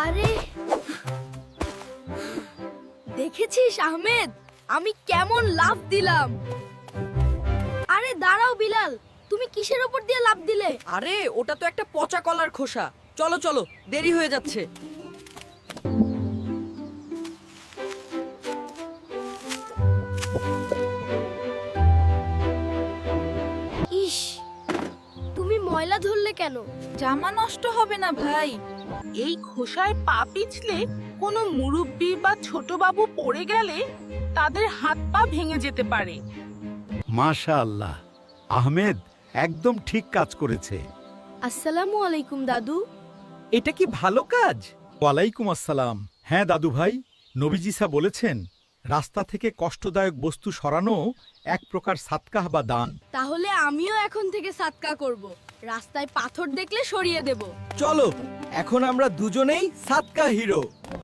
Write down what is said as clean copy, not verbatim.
আরে দেখেছিস আহমেদ, আমি কেমন লাফ দিলাম। আরে দাঁড়াও বিলাল, তুমি কিসের উপর দিয়ে লাফ দিলে? আরে ওটা তো একটা পচা কলার খোসা। চলো চলো, দেরি হয়ে যাচ্ছে। ইস, তুমি ময়লা ধরলে কেন? জামা নষ্ট হবে না ভাই। এই খোসায় পা পিছলে কোনো মুরব্বি বা ছোট বাবু পড়ে গেলে তাদের হাত পা ভেঙে যেতে পারে। মাশাআল্লাহ, আহমেদ একদম ঠিক কাজ করেছে। আসসালামু আলাইকুম দাদু। এটা কি ভালো কাজ? ওয়ালাইকুম আসসালাম। হ্যাঁ দাদু ভাই, নবীজিসা বলেছেন রাস্তা থেকে কষ্টদায়ক বস্তু সরানো এক প্রকার সাদকাহ বা দান। তাহলে আমিও এখন থেকে সাদকা করব। রাস্তায় পাথর দেখলে সরিয়ে দেব। চলো, এখন আমরা দুজনেই সাদকা হিরো।